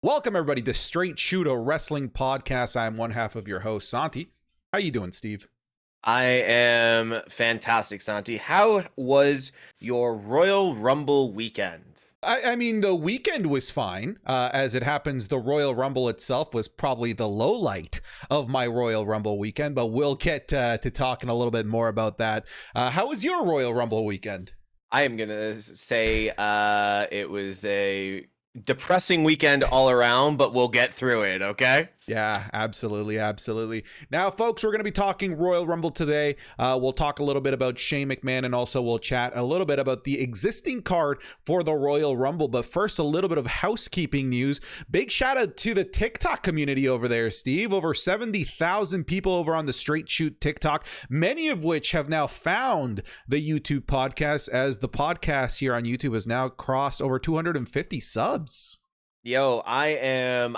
Welcome everybody to Straight Shoot, a wrestling podcast. I'm one half of your host, Santi. How you doing, Steve? I am fantastic, Santi. How was your Royal Rumble weekend? I mean, the weekend was fine. As it happens, the Royal Rumble itself was probably the low light of my Royal Rumble weekend, but we'll get to talking a little bit more about that. How was your Royal Rumble weekend? I am going to say it was a depressing weekend all around, but we'll get through it, okay? Yeah, absolutely. Now, folks, we're going to be talking Royal Rumble today. We'll talk a little bit about Shane McMahon, and also we'll chat a little bit about the existing card for the Royal Rumble. But first, a little bit of housekeeping news. Big shout out to the TikTok community over there, Steve. Over 70,000 people over on the Straight Shoot TikTok, many of which have now found the YouTube podcast, as the podcast here on YouTube has now crossed over 250 subs. Yo, I am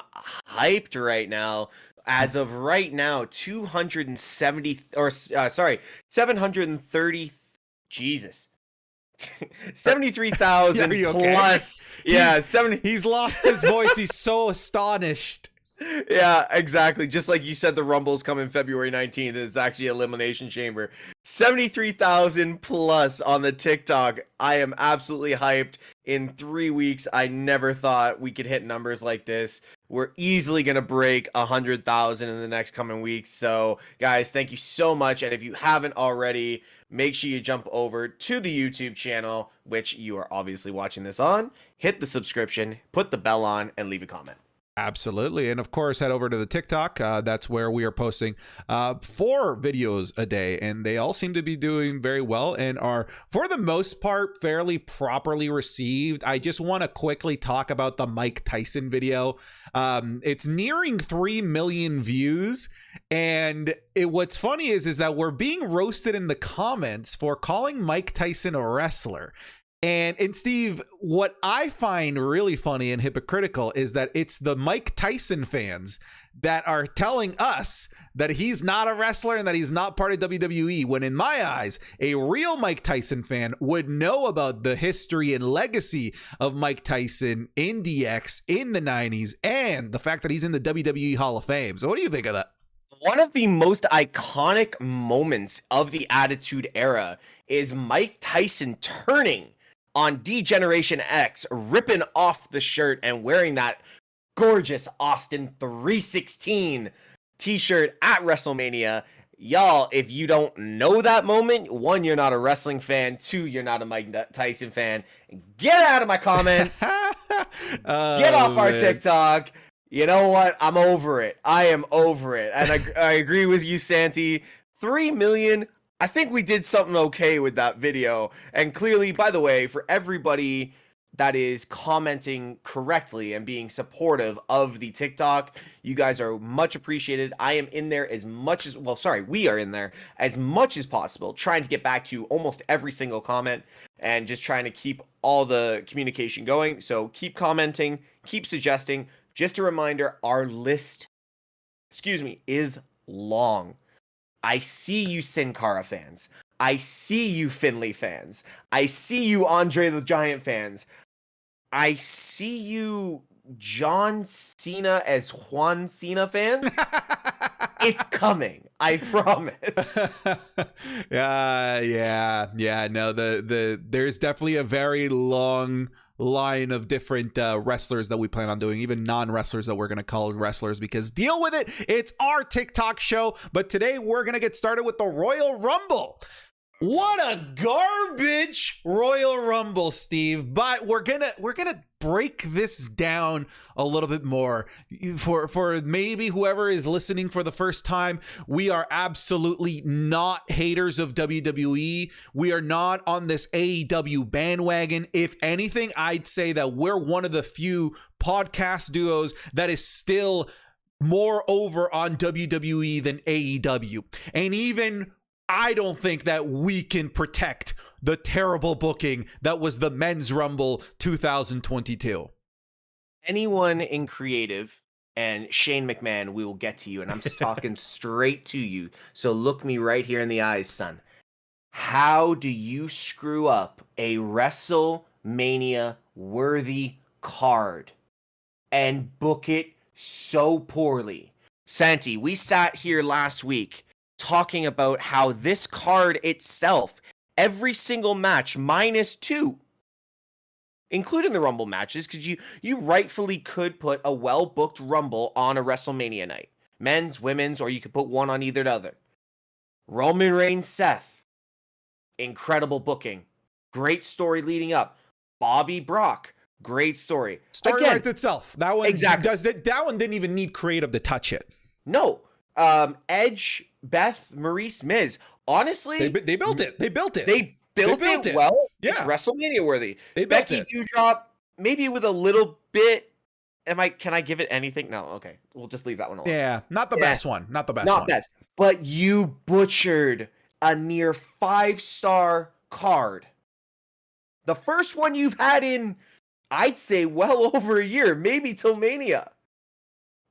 hyped right now. As of right now, 730, Jesus. 73,000 plus. Okay? Yeah, 70. He's lost his voice. He's so astonished. Yeah, exactly. Just like you said, the Rumble's coming February 19th. And it's actually Elimination Chamber. 73,000 plus on the TikTok. I am absolutely hyped. In 3 weeks, I never thought we could hit numbers like this. We're easily going to break 100,000 in the next coming weeks. So, guys, thank you so much. And if you haven't already, make sure you jump over to the YouTube channel, which you are obviously watching this on. Hit the subscription, put the bell on, and leave a comment. Absolutely. And of course, head over to the TikTok. That's where we are posting 4 videos a day, and they all seem to be doing very well and are, for the most part, fairly properly received. I just want to quickly talk about the Mike Tyson video. It's nearing 3 million views, and what's funny is that we're being roasted in the comments for calling Mike Tyson a wrestler. And Steve, what I find really funny and hypocritical is that it's the Mike Tyson fans that are telling us that he's not a wrestler and that he's not part of WWE, when in my eyes, a real Mike Tyson fan would know about the history and legacy of Mike Tyson in DX in the 90s and the fact that he's in the WWE Hall of Fame. So what do you think of that? One of the most iconic moments of the Attitude Era is Mike Tyson turning on D-Generation X, ripping off the shirt and wearing that gorgeous Austin 316 t-shirt at WrestleMania. Y'all, if you don't know that moment, 1, you're not a wrestling fan. 2, you're not a Mike Tyson fan. Get out of my comments. Get off our TikTok. You know what? I'm over it. I am over it. And I agree with you, Santi. 3 million. I think we did something okay with that video. And clearly, by the way, for everybody that is commenting correctly and being supportive of the TikTok, you guys are much appreciated. I am in there as much as, we are in there as much as possible, trying to get back to almost every single comment and just trying to keep all the communication going. So keep commenting, keep suggesting. Just a reminder, our list, is long. I see you Sin Cara fans. I see you Finley fans. I see you Andre the Giant fans. I see you John Cena as Juan Cena fans. It's coming. I promise. Yeah. No, there's definitely a very long line of different wrestlers that we plan on doing, even non-wrestlers that we're going to call wrestlers, because deal with it. It's our TikTok show. But today we're going to get started with the Royal Rumble. What a garbage Royal Rumble, Steve. But we're gonna break this down a little bit more for maybe whoever is listening for the first time. We are absolutely not haters of WWE. We are not on this AEW bandwagon. If anything, I'd say that we're one of the few podcast duos that is still more over on WWE than AEW. And even I don't think that we can protect the terrible booking that was the Men's Rumble 2022. Anyone in creative and Shane McMahon, we will get to you. And I'm talking straight to you. So look me right here in the eyes, son. How do you screw up a WrestleMania worthy card and book it so poorly. Santi, we sat here last week talking about how this card itself, every single match -2, including the Rumble matches, because you rightfully could put a well-booked Rumble on a WrestleMania night. Men's, women's, or you could put one on either the other. Roman Reigns, Seth. Incredible booking. Great story leading up. Bobby Brock. Great story. Story writes itself. That one exactly. That one didn't even need creative to touch it. No. Edge, Beth, Maurice, Miz. Honestly, they built it. They built it. They built it well. Yeah. It's WrestleMania worthy. They Becky Doudrop, maybe with a little bit. Can I give it anything? No. Okay. We'll just leave that one alone. Yeah. Not the best one. Not the best Not one. best. But you butchered a near 5-star card. The first one you've had in, I'd say, well over a year, maybe till Mania.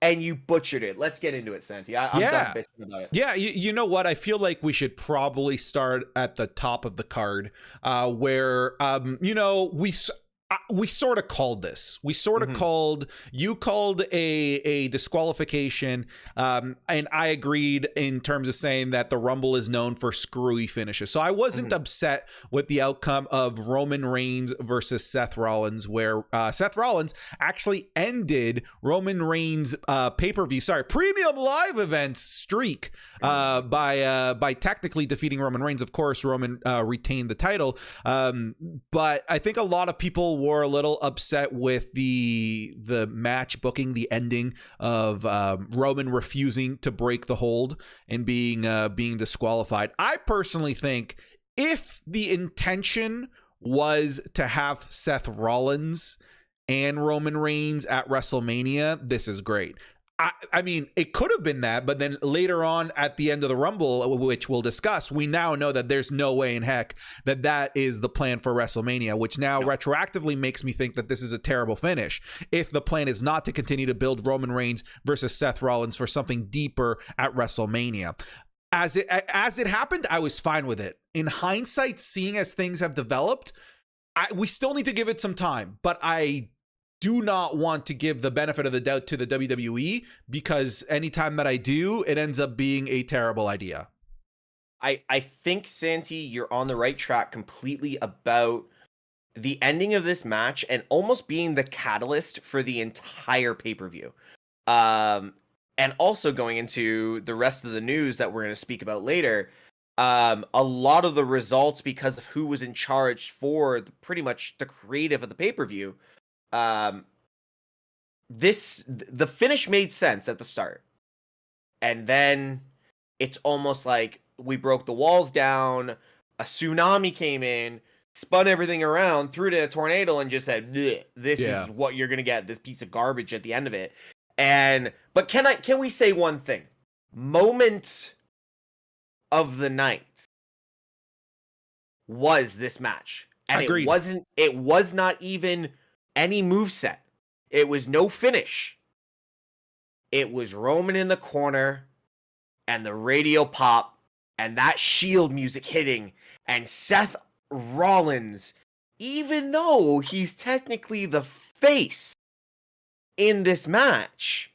And you butchered it. Let's get into it, Santi. I'm done bitching about it. Yeah, you know what? I feel like we should probably start at the top of the card, where we sort of called this. We sort of called a disqualification, and I agreed in terms of saying that the Rumble is known for screwy finishes. So I wasn't upset with the outcome of Roman Reigns versus Seth Rollins, where Seth Rollins actually ended Roman Reigns' premium live events streak by technically defeating Roman Reigns. Of course, Roman retained the title, but I think a lot of people were a little upset with the match booking, the ending of Roman refusing to break the hold and being disqualified. I personally think if the intention was to have Seth Rollins and Roman Reigns at WrestleMania, this is great. I mean, it could have been that, but then later on at the end of the Rumble, which we'll discuss, we now know that there's no way in heck that is the plan for WrestleMania, which now retroactively makes me think that this is a terrible finish if the plan is not to continue to build Roman Reigns versus Seth Rollins for something deeper at WrestleMania. As it happened, I was fine with it. In hindsight, seeing as things have developed, we still need to give it some time, but I do not want to give the benefit of the doubt to the WWE, because anytime that I do, it ends up being a terrible idea. I think, Santi, you're on the right track completely about the ending of this match and almost being the catalyst for the entire pay-per-view. And also going into the rest of the news that we're going to speak about later, a lot of the results, because of who was in charge for pretty much the creative of the pay-per-view, the finish made sense at the start, and then it's almost like we broke the walls down, a tsunami came in, spun everything around, threw it in a tornado, and just said, this is what you're gonna get, this piece of garbage at the end of it. But can we say one thing? Moment of the night was this match, and Agreed. it was not even any moveset. It was no finish. It was Roman in the corner and the radio pop and that Shield music hitting, and Seth Rollins, even though he's technically the face in this match,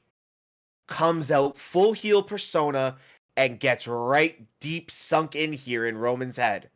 comes out full heel persona and gets right deep sunk in here in Roman's head.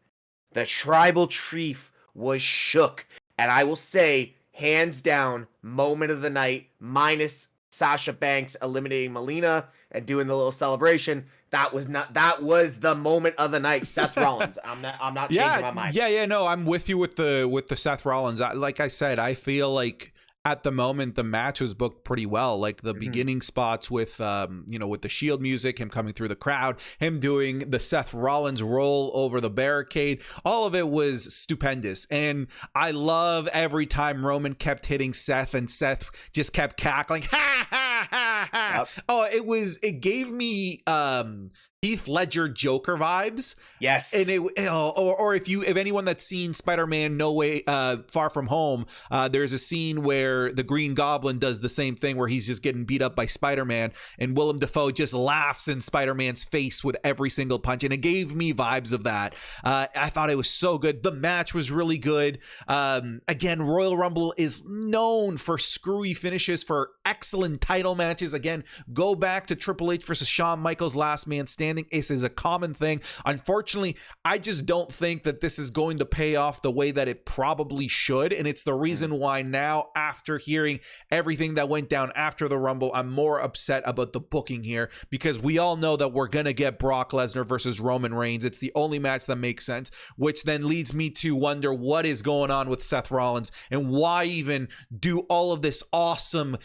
The tribal chief was shook, and I will say, hands down, moment of the night, minus Sasha Banks eliminating Melina and doing the little celebration. That was the moment of the night. Seth Rollins. I'm not changing my mind. Yeah, no, I'm with you with the Seth Rollins. Like I said, I feel like at the moment the match was booked pretty well. Like the beginning spots with with the Shield music, him coming through the crowd, him doing the Seth Rollins roll over the barricade, all of it was stupendous. And I love every time Roman kept hitting Seth and Seth just kept cackling, ha ha ha ha. Yep. Oh, it gave me Heath Ledger Joker vibes. Yes. And or if anyone that's seen Spider-Man No Way Far From Home, there's a scene where the Green Goblin does the same thing where he's just getting beat up by Spider-Man, and Willem Dafoe just laughs in Spider-Man's face with every single punch, and it gave me vibes of that. I thought it was so good. The match was really good. Again, Royal Rumble is known for screwy finishes, for excellent title matches. Again, go back to Triple H versus Shawn Michaels Last Man Standing. This is a common thing. Unfortunately, I just don't think that this is going to pay off the way that it probably should, and it's the reason why now, after hearing everything that went down after the Rumble, I'm more upset about the booking here, because we all know that we're gonna get Brock Lesnar versus Roman Reigns. It's the only match that makes sense, which then leads me to wonder what is going on with Seth Rollins, and why even do all of this awesome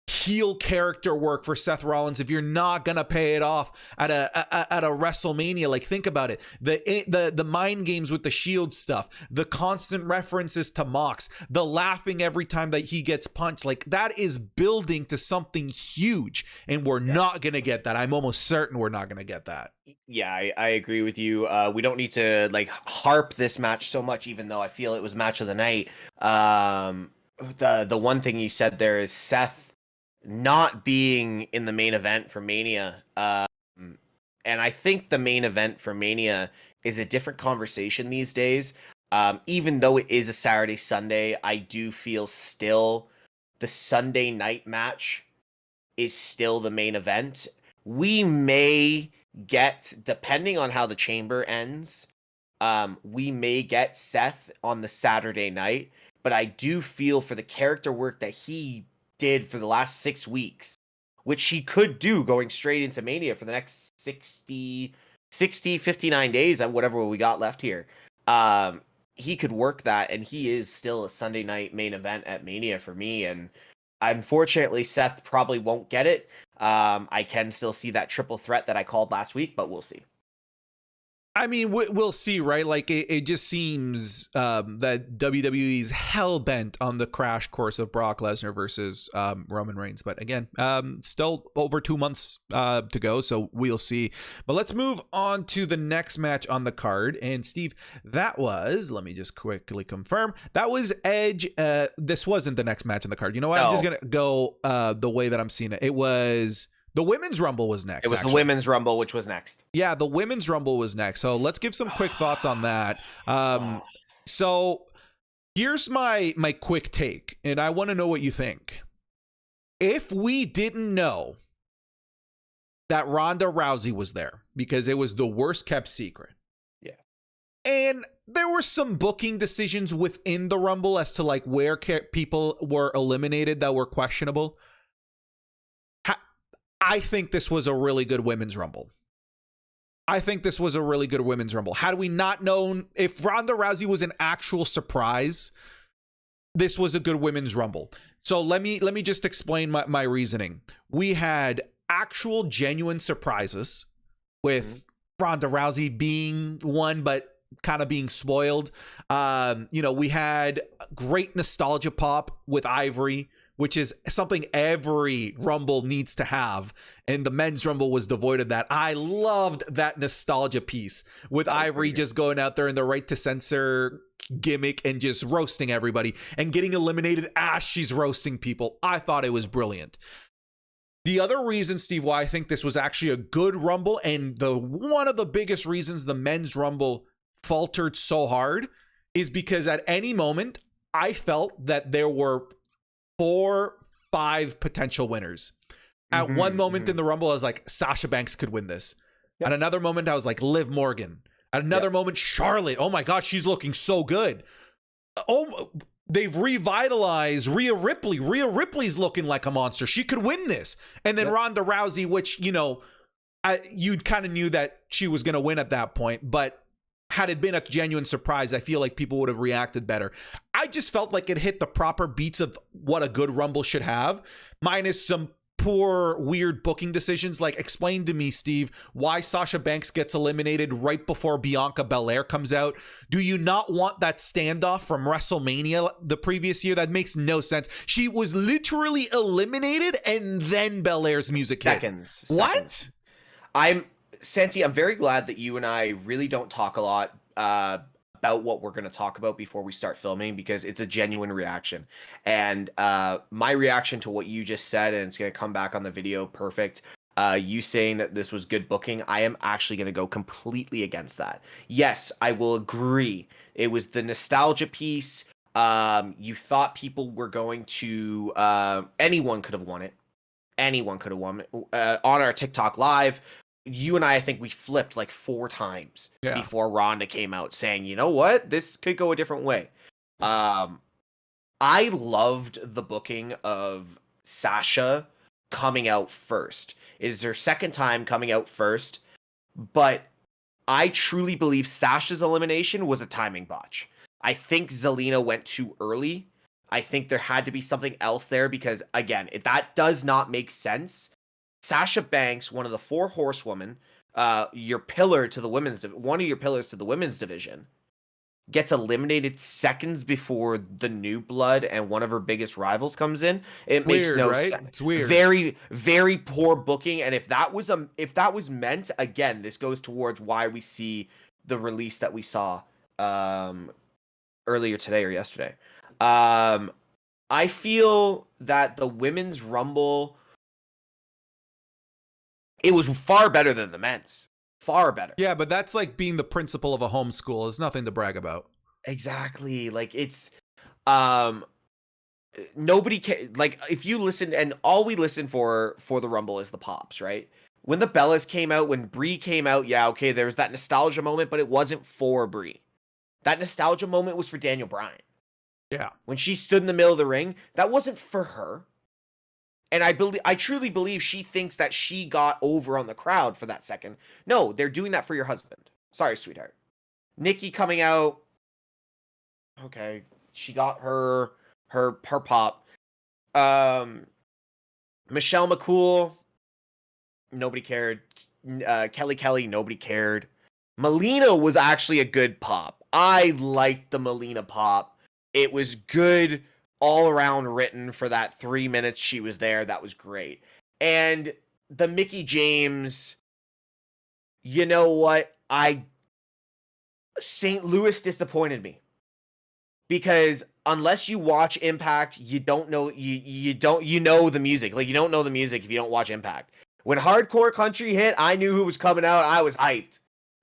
heel character work for Seth Rollins if you're not gonna pay it off at a WrestleMania. Like, think about it, the mind games with the Shield stuff, the constant references to Mox, the laughing every time that he gets punched, like that is building to something huge, and we're not gonna get that. I'm almost certain we're not gonna get that. Yeah, I agree with you. We don't need to like harp this match so much, even though I feel it was match of the night. The one thing you said there is Seth not being in the main event for Mania. And I think the main event for Mania is a different conversation these days. Even though it is a Saturday, Sunday, I do feel still the Sunday night match is still the main event. We may get, depending on how the Chamber ends, we may get Seth on the Saturday night, but I do feel for the character work that he did for the last 6 weeks, which he could do going straight into Mania for the next 59 days, whatever we got left here. He could work that, and he is still a Sunday night main event at Mania for me. And unfortunately, Seth probably won't get it. I can still see that triple threat that I called last week, but we'll see. I mean, we'll see, right? Like, it just seems that WWE's hell-bent on the crash course of Brock Lesnar versus Roman Reigns. But again, still over 2 months to go, so we'll see. But let's move on to the next match on the card. And Steve, that was, let me just quickly confirm, that was Edge. This wasn't the next match on the card. You know what? No. I'm just going to go the way that I'm seeing it. It was... The Women's Rumble was next. It was the Women's Rumble, which was next. Yeah, the Women's Rumble was next. So let's give some quick thoughts on that. So here's my quick take, and I want to know what you think. If we didn't know that Ronda Rousey was there, because it was the worst kept secret. Yeah. And there were some booking decisions within the Rumble as to like where people were eliminated that were questionable. I think this was a really good Women's Rumble. Had we not known, if Ronda Rousey was an actual surprise, this was a good Women's Rumble. So let me just explain my reasoning. We had actual genuine surprises with Ronda Rousey being one, but kind of being spoiled. We had great nostalgia pop with Ivory, which is something every Rumble needs to have. And the Men's Rumble was devoid of that. I loved that nostalgia piece with Ivory just going out there in the right to censor gimmick and just roasting everybody and getting eliminated as she's roasting people. I thought it was brilliant. The other reason, Steve, why I think this was actually a good Rumble, and one of the biggest reasons the Men's Rumble faltered so hard, is because at any moment, I felt that there were 4-5 potential winners. At one moment in the Rumble, I was like, Sasha Banks could win this. Yep. At another moment, I was like, Liv Morgan. At another moment, Charlotte. Oh my God, she's looking so good. Oh, they've revitalized Rhea Ripley. Rhea Ripley's looking like a monster. She could win this. And then Ronda Rousey, which, you kind of knew that she was going to win at that point, but had it been a genuine surprise, I feel like people would have reacted better. I just felt like it hit the proper beats of what a good Rumble should have, minus some poor, weird booking decisions. Like, explain to me, Steve, why Sasha Banks gets eliminated right before Bianca Belair comes out. Do you not want that standoff from WrestleMania the previous year? That makes no sense. She was literally eliminated and then Belair's music hit. Seconds. What? Santi, I'm very glad that you and I really don't talk a lot about what we're going to talk about before we start filming, because it's a genuine reaction. And my reaction to what you just said, and it's going to come back on the video perfect, you saying that this was good booking, I am actually going to go completely against that. Yes, I will agree. It was the nostalgia piece. You thought people were going to... anyone could have won it. Anyone could have won it. On our TikTok live, you and I think we flipped like 4 times before Ronda came out saying, you know what, this could go a different way. I loved the booking of Sasha coming out first. It is her second time coming out first, but I truly believe Sasha's elimination was a timing botch. I think Zelina went too early. I think there had to be something else there, because, again, that does not make sense. Sasha Banks, one of the 4 horsewomen, your pillar to the women's, one of your pillars to the women's division, gets eliminated seconds before the new blood and one of her biggest rivals comes in. It makes no sense. It's weird. Very, very poor booking. And if that was meant, again, this goes towards why we see the release that we saw earlier today or yesterday. I feel that the women's rumble, it was far better than the men's. Far better. Yeah, but that's like being the principal of a homeschool. It's nothing to brag about. Exactly. Like, it's nobody can, like, if you listen, and all we listen for the rumble is the pops, right? When the Bellas came out, when Brie came out, yeah, okay, there was that nostalgia moment, but it wasn't for Brie. That nostalgia moment was for Daniel Bryan. Yeah. When she stood in the middle of the ring, that wasn't for her. And I truly believe she thinks that she got over on the crowd for that second. No, they're doing that for your husband. Sorry, sweetheart. Nikki coming out. Okay, she got her pop. Michelle McCool. Nobody cared. Kelly, nobody cared. Melina was actually a good pop. I liked the Melina pop. It was good all around written for that 3 minutes she was there. That was great. And the Mickie James, you know what? St. Louis disappointed me. Because unless you watch Impact, you don't know you know the music. Like, you don't know the music if you don't watch Impact. When Hardcore Country hit, I knew who was coming out. I was hyped.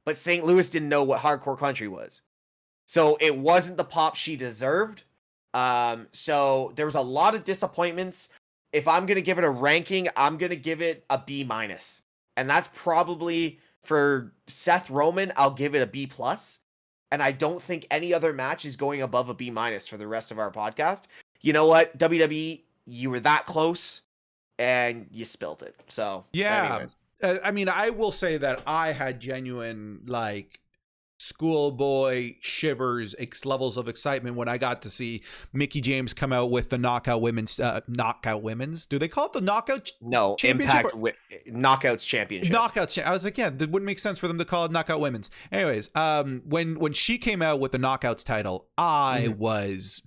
But St. Louis didn't know what Hardcore Country was. So it wasn't the pop she deserved. So there was a lot of disappointments. If I'm going to give it a ranking, I'm going to give it a B-. And that's probably, for Seth Rollins, I'll give it a B+. And I don't think any other match is going above a B- for the rest of our podcast. You know what? WWE, you were that close and you spilled it. So yeah, anyways. I mean, I will say that I had genuine, like, schoolboy shivers, levels of excitement when I got to see Mickie James come out with the knockout women's. Do they call it the knockout? No, Impact Knockouts Championship. Knockouts. I was like, yeah, that wouldn't make sense for them to call it knockout women's. Anyways, when she came out with the knockouts title, I was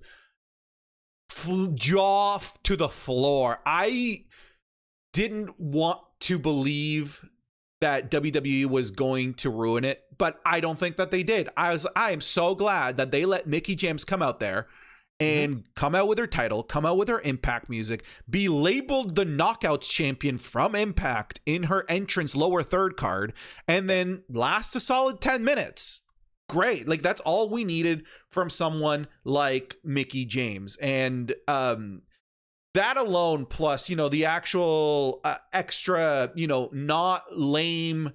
jaw to the floor. I didn't want to believe that WWE was going to ruin it, but I don't think that they did. I am so glad that they let Mickie James come out there and come out with her title, come out with her Impact music, be labeled the Knockouts champion from Impact in her entrance lower third card, and then last a solid 10 minutes. Great. Like, that's all we needed from someone like Mickie James. And that alone, plus, you know, the actual extra, you know, not lame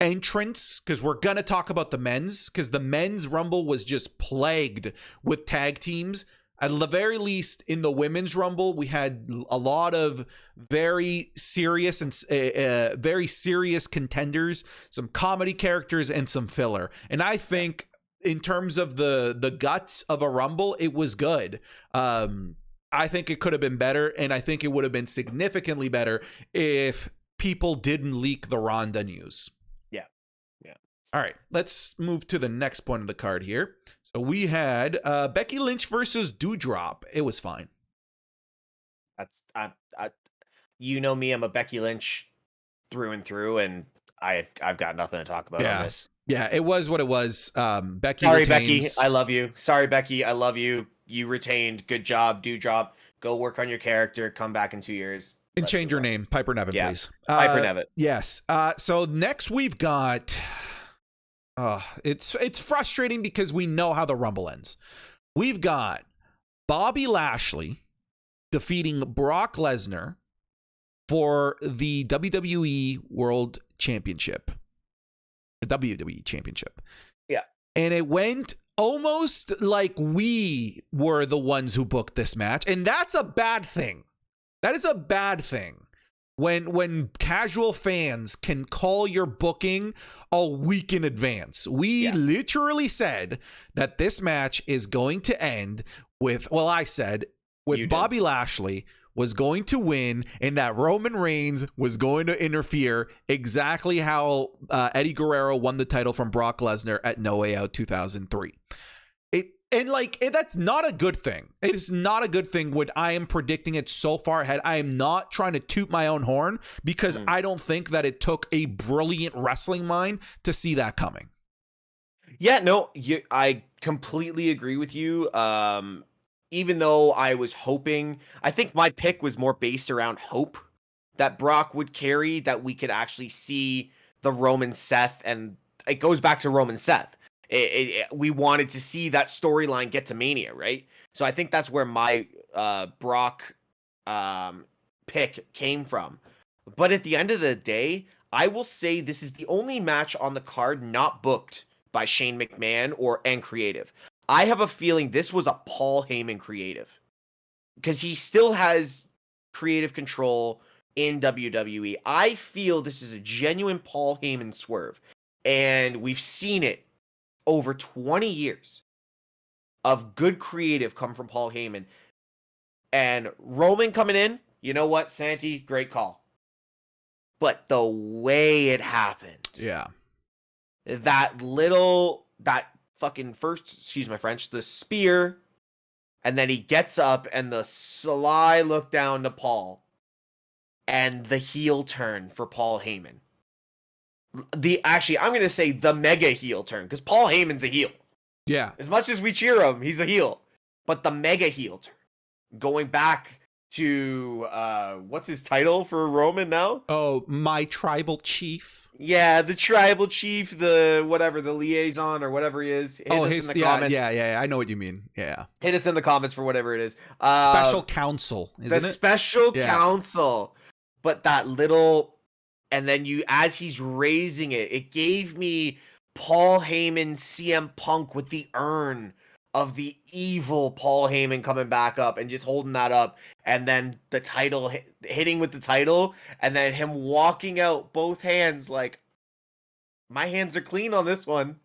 entrance, because we're gonna talk about the men's, because the men's rumble was just plagued with tag teams. At the very least, in the women's rumble, we had a lot of very serious and very serious contenders, some comedy characters, and some filler. And I think, in terms of the guts of a rumble, it was good. I think it could have been better, and I think it would have been significantly better if people didn't leak the Ronda news. Yeah. All right, let's move to the next point of the card here. So we had Becky Lynch versus Doudrop. It was fine. That's you know me, I'm a Becky Lynch through and through, and I've got nothing to talk about on this. Yeah, it was what it was. Becky Sorry, retains. Becky, I love you. Sorry, Becky, I love you. You retained. Good job. Do drop. Go work on your character. Come back in 2 years. And change your name, Piper Niven, Yeah. please. Piper Niven. Yes. So next we've got. It's frustrating because we know how the Rumble ends. We've got Bobby Lashley defeating Brock Lesnar for the WWE World Championship. The WWE Championship. Yeah. And it went almost like we were the ones who booked this match. And that's a bad thing. That is a bad thing. When casual fans can call your booking a week in advance. We literally said that this match is going to end with, well, I said, with Bobby Lashley was going to win and that Roman Reigns was going to interfere, exactly how Eddie Guerrero won the title from Brock Lesnar at No Way Out 2003. That's not a good thing. It is not a good thing when I am predicting it so far ahead. I am not trying to toot my own horn because I don't think that it took a brilliant wrestling mind to see that coming. Yeah, no, I completely agree with you. Even though I was hoping, I think my pick was more based around hope that Brock would carry, that we could actually see the Roman Seth, and it goes back to Roman Seth. We wanted to see that storyline get to Mania, right? So I think that's where my Brock pick came from. But at the end of the day, I will say this is the only match on the card not booked by Shane McMahon and creative. I have a feeling this was a Paul Heyman creative because he still has creative control in WWE. I feel this is a genuine Paul Heyman swerve, and we've seen it over 20 years of good creative come from Paul Heyman. And Roman coming in, you know what, Santi, great call. But the way it happened. Yeah. That fucking first, excuse my French, the spear, and then he gets up and the sly look down to Paul, and the heel turn for Paul Heyman. I'm going to say the mega heel turn, because Paul Heyman's a heel. Yeah. As much as we cheer him, he's a heel. But the mega heel turn, going back to, what's his title for Roman now? Oh, my tribal chief. Yeah, the tribal chief, the liaison or whatever he is. Hit us in the comments. Yeah, I know what you mean. Yeah. Hit us in the comments for whatever it is. Special counsel, isn't it? The special counsel. But that little, and then as he's raising it, it gave me Paul Heyman, CM Punk with the urn of the evil Paul Heyman coming back up and just holding that up, and then the title hitting with the title, and then him walking out both hands like, my hands are clean on this one.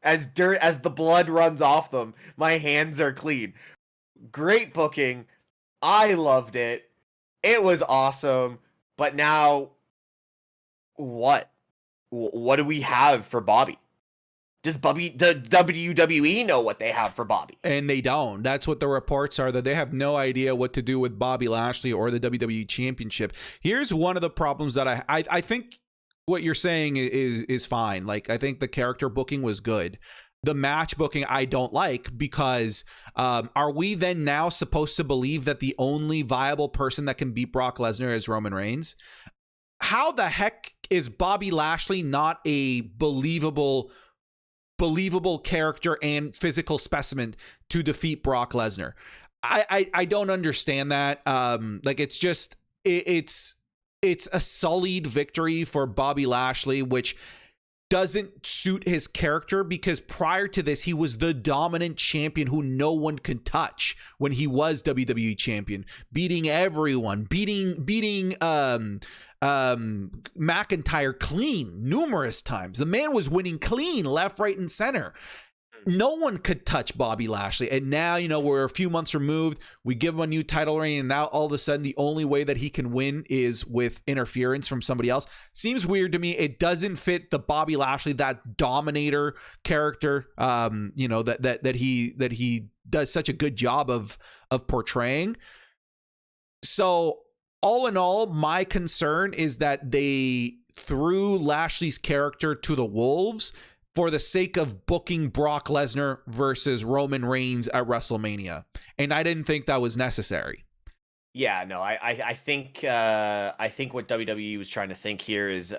As the blood runs off them, my hands are clean. Great booking. I loved it. It was awesome. But now, what? What do we have for Bobby? Does WWE know what they have for Bobby? And they don't. That's what the reports are, that they have no idea what to do with Bobby Lashley or the WWE Championship. Here's one of the problems that I think what you're saying is fine. Like, I think the character booking was good. The match booking I don't like, because are we then now supposed to believe that the only viable person that can beat Brock Lesnar is Roman Reigns? How the heck is Bobby Lashley not a believable character and physical specimen to defeat Brock Lesnar? I don't understand that. It's a sullied victory for Bobby Lashley, which doesn't suit his character, because prior to this, he was the dominant champion who no one could touch when he was WWE champion, beating everyone, beating McIntyre clean numerous times. The man was winning clean left, right, and center. No one could touch Bobby Lashley. And now, we're a few months removed. We give him a new title reign, and now all of a sudden the only way that he can win is with interference from somebody else. Seems weird to me. It doesn't fit the Bobby Lashley, that dominator character, that he does such a good job of portraying. So all in all, my concern is that they threw Lashley's character to the wolves for the sake of booking Brock Lesnar versus Roman Reigns at WrestleMania. And I didn't think that was necessary. Yeah, no, I think what WWE was trying to think here is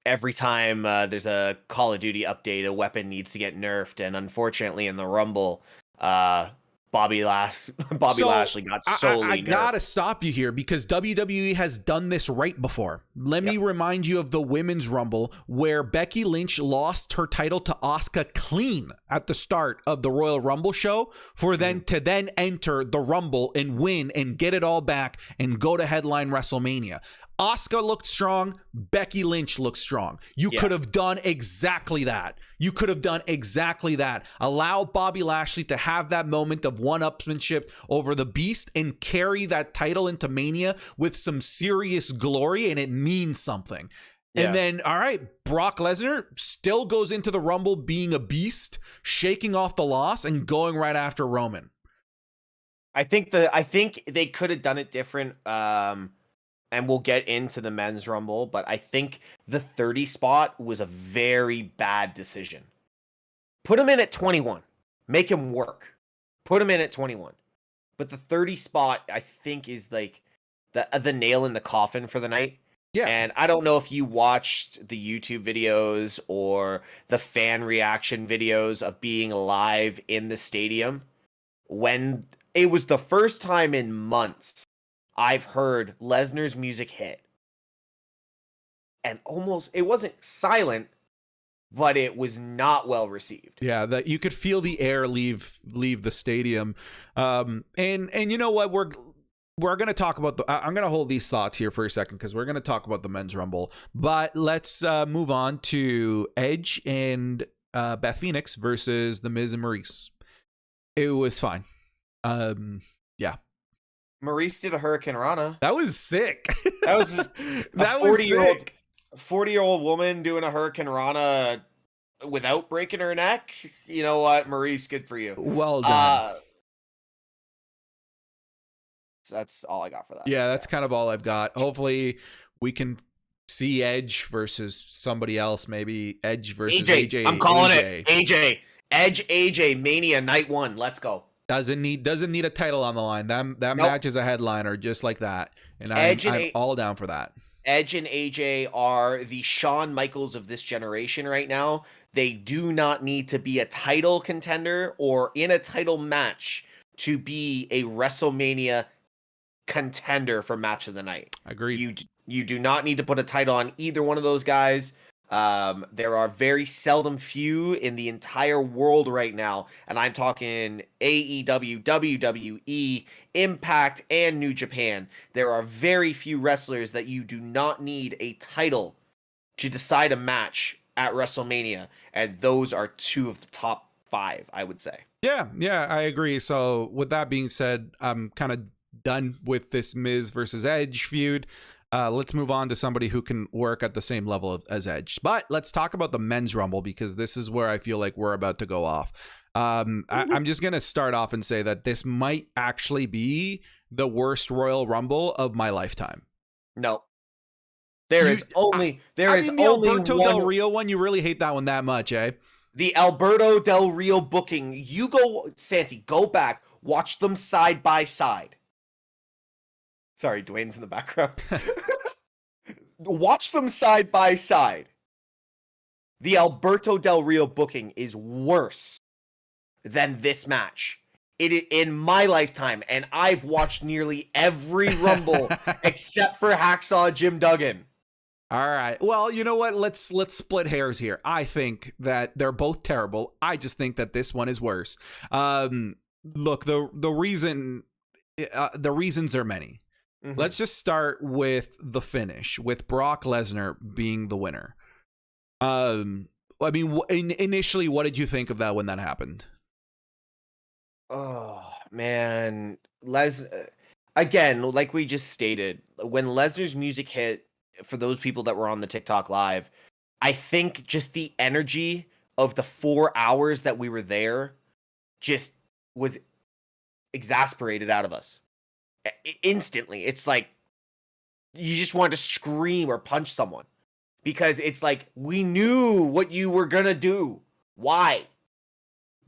every time there's a Call of Duty update, a weapon needs to get nerfed, and unfortunately in the Rumble, Bobby Lashley got solely I gotta nerfed. stop you here because WWE has done this right before. Let me remind you of the Women's Rumble where Becky Lynch lost her title to Asuka clean at the start of the Royal Rumble show for then to then enter the Rumble and win and get it all back and go to headline WrestleMania. Asuka looked strong. Becky Lynch looked strong. You could have done exactly that. You could have done exactly that. Allow Bobby Lashley to have that moment of one-upsmanship over the Beast and carry that title into Mania with some serious glory, and it means something. Yeah. And then, all right, Brock Lesnar still goes into the Rumble being a beast, shaking off the loss and going right after Roman. I think they could have done it different. And we'll get into the men's rumble, but I think the 30 spot was a very bad decision. Put him in at 21. Make him work. Put him in at 21. But the 30 spot, I think, is like the nail in the coffin for the night. Yeah. And I don't know if you watched the YouTube videos or the fan reaction videos of being live in the stadium. When it was the first time in months I've heard Lesnar's music hit. And it wasn't silent, but it was not well received. Yeah, that you could feel the air leave the stadium. And you know what? We're going to talk about I'm going to hold these thoughts here for a second because we're going to talk about the men's rumble. But let's move on to Edge and Beth Phoenix versus The Miz and Maurice. It was fine. Yeah. Maurice did a Hurricane Rana. That was sick. That was that 40-year-old woman doing a Hurricane Rana without breaking her neck. You know what, Maurice? Good for you. Well done. So that's all I got for that. Yeah, that's kind of all I've got. Hopefully, we can see Edge versus somebody else. Maybe Edge versus AJ. I'm calling it AJ. Edge AJ Mania Night 1. Let's go. Doesn't need a title on the line. That match is a headliner just like that. And I'm all down for that. Edge and AJ are the Shawn Michaels of this generation right now. They do not need to be a title contender or in a title match to be a WrestleMania contender for match of the night. Agreed. You do not need to put a title on either one of those guys. There are very seldom few in the entire world right now, and I'm talking AEW, WWE, Impact, and New Japan. There are very few wrestlers that you do not need a title to decide a match at WrestleMania, and those are two of the top 5, I would say. Yeah, I agree. So with that being said, I'm kind of done with this Miz versus Edge feud. Let's move on to somebody who can work at the same level as Edge. But let's talk about the men's rumble because this is where I feel like we're about to go off. I'm just going to start off and say that this might actually be the worst Royal Rumble of my lifetime. No. There is only Alberto Del Rio one. You really hate that one that much, eh? The Alberto Del Rio booking. You go, Santi, go back, watch them side by side. Sorry, Dwayne's in the background. Watch them side by side. The Alberto Del Rio booking is worse than this match. In my lifetime, and I've watched nearly every Rumble except for Hacksaw Jim Duggan. All right. Well, you know what? Let's split hairs here. I think that they're both terrible. I just think that this one is worse. Look, the reasons are many. Mm-hmm. Let's just start with the finish, with Brock Lesnar being the winner. I mean, initially, what did you think of that when that happened? Oh, man. Again, like we just stated, when Lesnar's music hit, for those people that were on the TikTok live, I think just the energy of the 4 hours that we were there just was exasperated out of us. Instantly. It's like, you just wanted to scream or punch someone because it's like, we knew what you were gonna do. Why?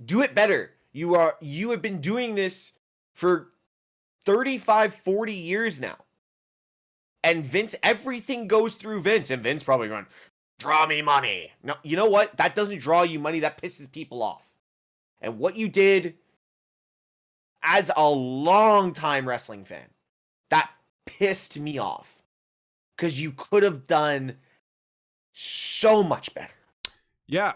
Do it better. You have been doing this for 35, 40 years now. And Vince, everything goes through Vince, and Vince probably going, draw me money. No, you know what? That doesn't draw you money. That pisses people off. And what you did as a long-time wrestling fan, that pissed me off. Because you could have done so much better. Yeah.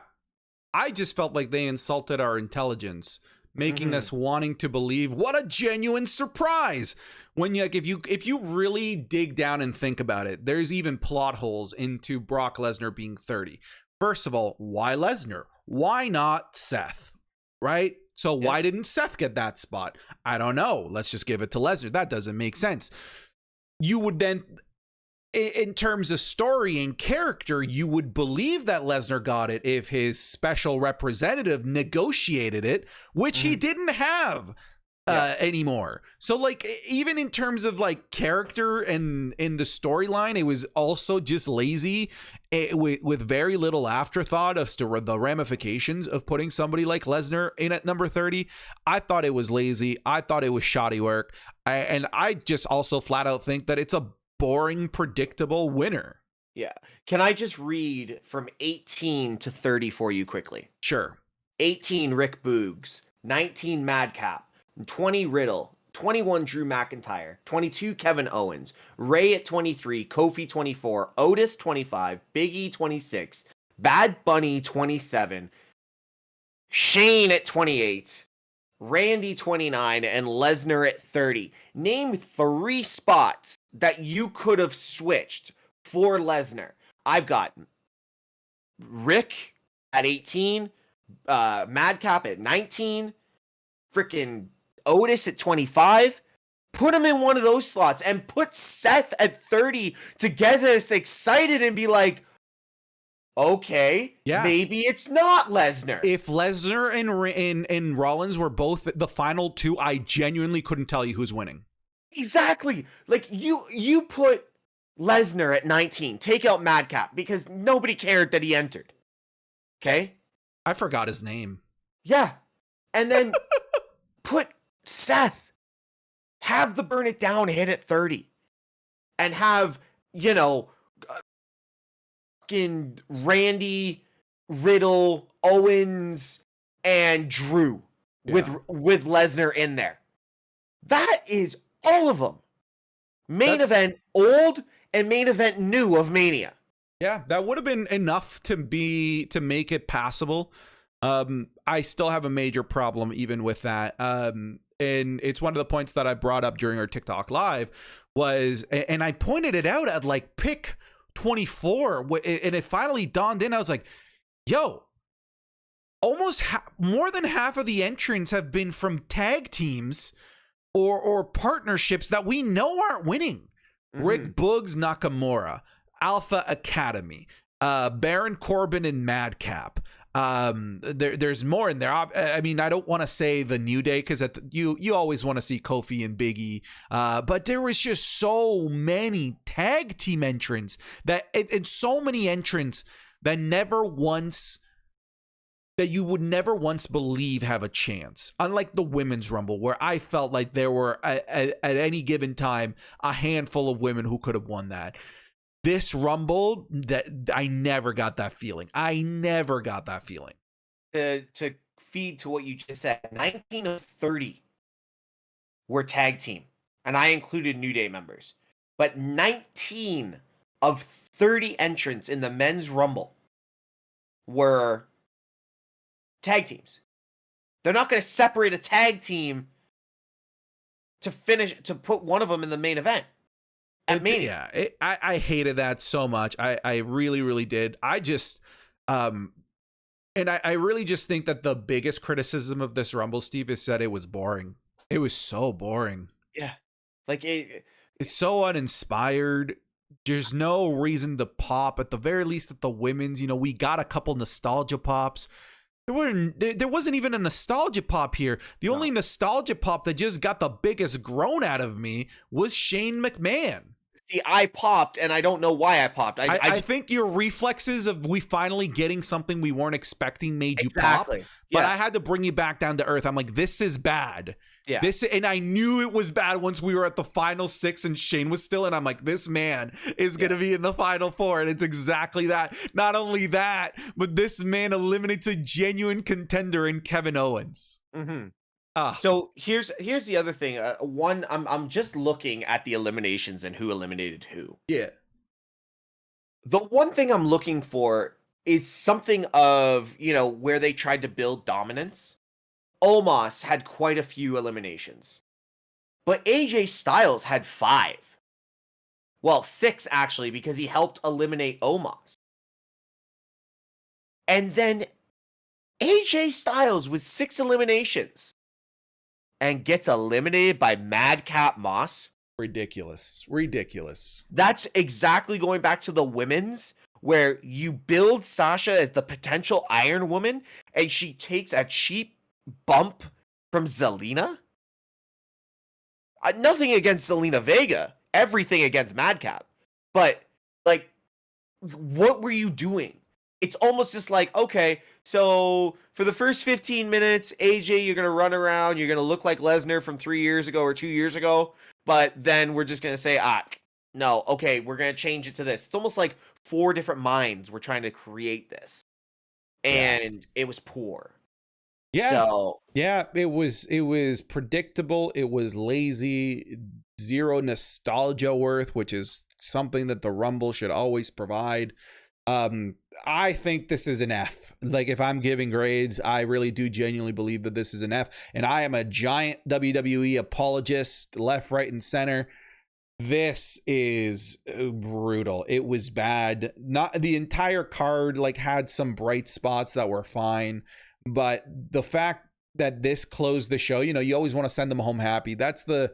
I just felt like they insulted our intelligence, making us wanting to believe. What a genuine surprise. When you, if you really dig down and think about it, there's even plot holes into Brock Lesnar being 30. First of all, why Lesnar? Why not Seth? Right? So why didn't Seth get that spot? I don't know. Let's just give it to Lesnar. That doesn't make sense. You would then, in terms of story and character, you would believe that Lesnar got it if his special representative negotiated it, which he didn't have anymore. So like, even in terms of like character and in the storyline, it was also just lazy with very little afterthought as to the ramifications of putting somebody like Lesnar in at number 30. I thought it was lazy. I thought it was shoddy work. And I just also flat out think that it's a boring, predictable winner. Yeah. Can I just read from 18 to 30 for you quickly? Sure. 18, Rick Boogs. 19, Madcap. 20, Riddle. 21, Drew McIntyre. 22, Kevin Owens. Ray at 23. Kofi 24. Otis 25. Big E 26. Bad Bunny 27. Shane at 28. Randy 29. And Lesnar at 30. Name 3 spots that you could have switched for Lesnar. I've got Rick at 18. Madcap at 19. Freaking Otis at 25. Put him in one of those slots and put Seth at 30 to get us excited and be like, okay, maybe it's not Lesnar. If Lesnar and Rollins were both the final 2, I genuinely couldn't tell you who's winning. Exactly. Like you put Lesnar at 19, take out Madcap because nobody cared that he entered. Okay? I forgot his name. Yeah. And then put Seth, have the Burn It Down hit at 30 and have, fucking Randy, Riddle, Owens, and Drew with Lesnar in there. That is all of them. Main event old and main event new of Mania. Yeah, that would have been enough to make it passable. I still have a major problem even with that. And it's one of the points that I brought up during our TikTok live was, and I pointed it out at like pick 24, and it finally dawned in. I was like, yo, almost more than half of the entrants have been from tag teams or partnerships that we know aren't winning. Rick Boogs Nakamura, Alpha Academy, Baron Corbin and Madcap. There's more in there. I mean, I don't want to say the New Day because you always want to see Kofi and Big E, but there was just so many tag team entrants and so many entrants that you would never once believe have a chance. Unlike the Women's Rumble, where I felt like there were at any given time a handful of women who could have won that. This Rumble, that I never got that feeling. To feed to what you just said, 19 of 30 were tag team, and I included New Day members. But 19 of 30 entrants in the Men's Rumble were tag teams. They're not going to separate a tag team to put one of them in the main event. Yeah, I hated that so much. I really, really did. I just, and I really just think that the biggest criticism of this Rumble, Steve, is that it was boring. It was so boring. Yeah. Like it's so uninspired. There's no reason to pop. At the very least, at the women's, we got a couple nostalgia pops. There wasn't even a nostalgia pop here. The only nostalgia pop that just got the biggest groan out of me was Shane McMahon. See, I popped, and I don't know why I popped. I think your reflexes of we finally getting something we weren't expecting made you pop. exactly. But Yeah. I had to bring you back down to earth. I'm like, this is bad. Yeah. And I knew it was bad once we were at the final 6 and Shane was still in. I'm like, this man is going to be in the final 4. And it's exactly that. Not only that, but this man eliminates a genuine contender in Kevin Owens. Mm-hmm. Ah, So here's the other thing. One, I'm just looking at the eliminations and who eliminated who. yeah. The one thing I'm looking for is something of, where they tried to build dominance. Omos had quite a few eliminations, but AJ Styles had 5. Well, 6 actually, because he helped eliminate Omos. And then AJ Styles with 6 eliminations and gets eliminated by Madcap Moss. Ridiculous. That's exactly going back to the women's, where you build Sasha as the potential Iron Woman, and she takes a cheap bump from Zelina. Nothing against Zelina Vega, everything against Madcap. But, like, what were you doing? It's almost just like, okay, so for the first 15 minutes, AJ, you're going to run around, you're going to look like Lesnar from 3 years ago or 2 years ago, but then we're just going to say, no, okay, we're going to change it to this. It's almost like 4 different minds were trying to create this, and it was poor. Yeah. So, yeah, it was predictable. It was lazy, zero nostalgia worth, which is something that the Rumble should always provide. I think this is an F. Like, if I'm giving grades, I really do genuinely believe that this is an F. And I am a giant WWE apologist, left, right, and center. This is brutal. It was bad. Not the entire card had some bright spots that were fine, but the fact that this closed the show, you always want to send them home happy. That's the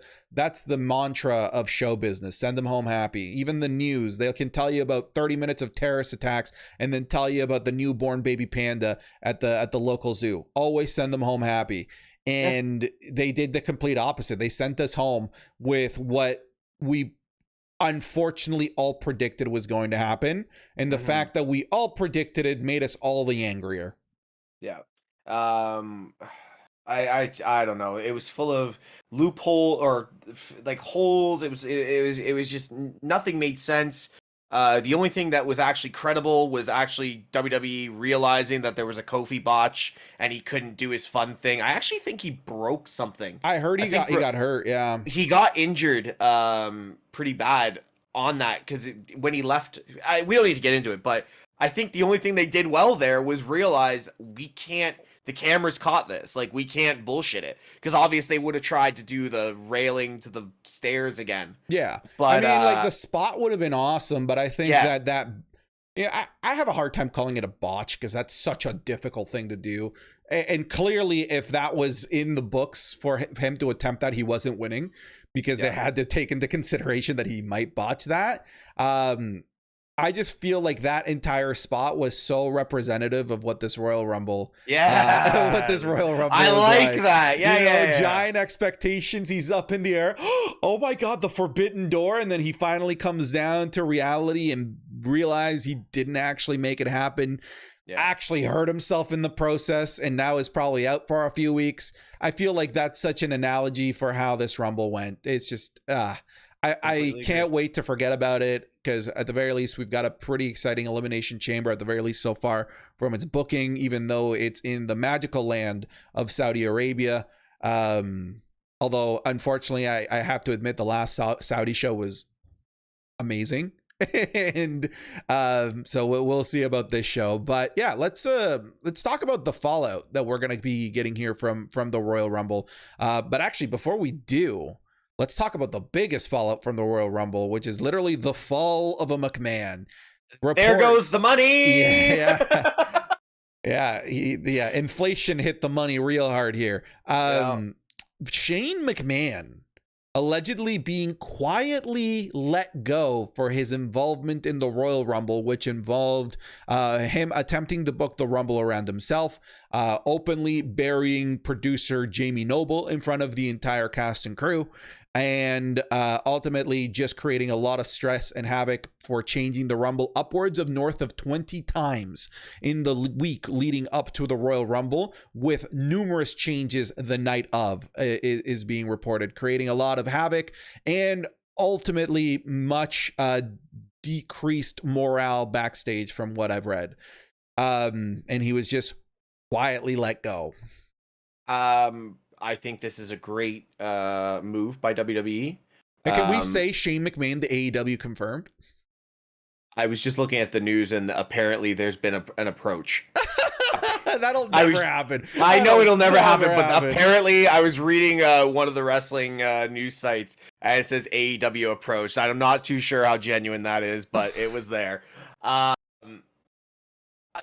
mantra of show business. Send them home happy. Even the news, they can tell you about 30 minutes of terrorist attacks and then tell you about the newborn baby panda at the local zoo. Always send them home happy. And they did the complete opposite. They sent us home with what we unfortunately all predicted was going to happen. And the fact that we all predicted it made us all the angrier. Yeah. I don't know. It was full of loophole or holes. It was just nothing made sense. The only thing that was actually credible was actually WWE realizing that there was a Kofi botch and he couldn't do his fun thing. I actually think he broke something. I heard he got hurt. Yeah, he got injured pretty bad on that, because when he left, we don't need to get into it, but I think the only thing they did well there was realize the cameras caught this. We can't bullshit it. Because obviously they would have tried to do the railing to the stairs again. Yeah. But I mean, the spot would have been awesome, but I think I have a hard time calling it a botch because that's such a difficult thing to do. And clearly, if that was in the books for him to attempt that, he wasn't winning because they had to take into consideration that he might botch that. I just feel like that entire spot was so representative of what this Royal Rumble, what this Royal Rumble. I like that. Yeah, giant expectations. He's up in the air. Oh my God, the forbidden door, and then he finally comes down to reality and realize he didn't actually make it happen. Actually hurt himself in the process, and now is probably out for a few weeks. I feel like that's such an analogy for how this Rumble went. It's just I can't wait to forget about it, because at the very least, we've got a pretty exciting Elimination Chamber, at the very least so far, from its booking, even though it's in the magical land of Saudi Arabia. Although, unfortunately, I have to admit the last Saudi show was amazing. And so we'll see about this show. But yeah, let's talk about the fallout that we're going to be getting here from the Royal Rumble. But actually, before we do, let's talk about the biggest fallout from the Royal Rumble, which is literally the fall of a McMahon. There goes the money. Yeah. Inflation hit the money real hard here. Shane McMahon allegedly being quietly let go for his involvement in the Royal Rumble, which involved him attempting to book the Rumble around himself, openly burying producer Jamie Noble in front of the entire cast and crew, and ultimately just creating a lot of stress and havoc for changing the Rumble upwards of north of 20 times in the week leading up to the Royal Rumble, with numerous changes the night of is being reported, creating a lot of havoc and ultimately much decreased morale backstage from what I've read. And he was just quietly let go. I think this is a great move by WWE. And can we say Shane McMahon, the AEW confirmed? I was just looking at the news, and apparently there's been an approach. That'll never happen. I know it'll never happen, but apparently I was reading one of the wrestling news sites, and it says AEW approach. I'm not too sure how genuine that is, but it was there.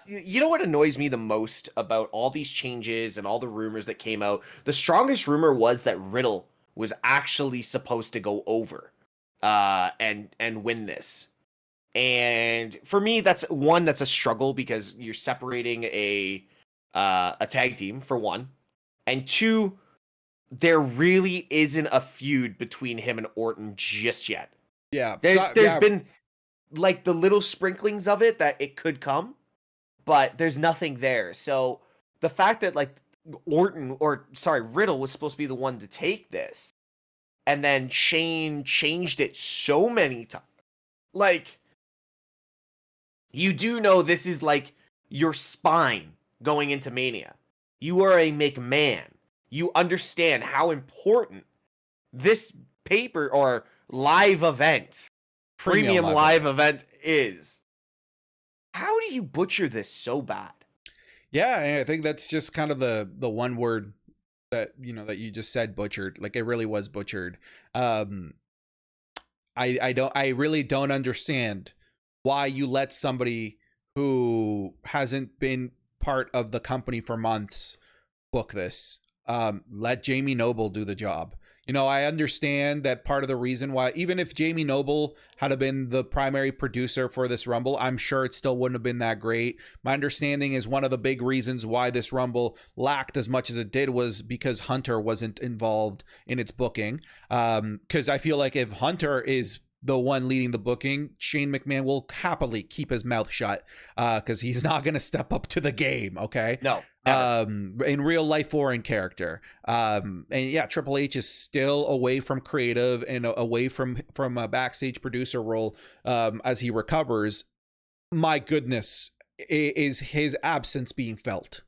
You know what annoys me the most about all these changes and all the rumors that came out? The strongest rumor was that Riddle was actually supposed to go over and win this. And for me, that's a struggle, because you're separating a tag team, for one. And two, there really isn't a feud between him and Orton just yet. Yeah. There's been like the little sprinklings of it that it could come, but there's nothing there. So the fact that like Riddle was supposed to be the one to take this, and then Shane changed it so many times. Like, you do know this is like your spine going into Mania. You are a McMahon. You understand how important this paper or live event, premium live event is. How do you butcher this so bad? Yeah, I think that's just kind of the one word that that you just said, butchered. Like, it really was butchered. I really don't understand why you let somebody who hasn't been part of the company for months book this. Let Jamie Noble do the job. I understand that part of the reason why, even if Jamie Noble had been the primary producer for this Rumble, I'm sure it still wouldn't have been that great. My understanding is one of the big reasons why this Rumble lacked as much as it did was because Hunter wasn't involved in its booking. Because I feel like if Hunter is the one leading the booking, Shane McMahon will happily keep his mouth shut, because he's not going to step up to the game. Okay. No. In real life or in character. And yeah, Triple H is still away from creative and away from a backstage producer role, as he recovers. My goodness, is his absence being felt?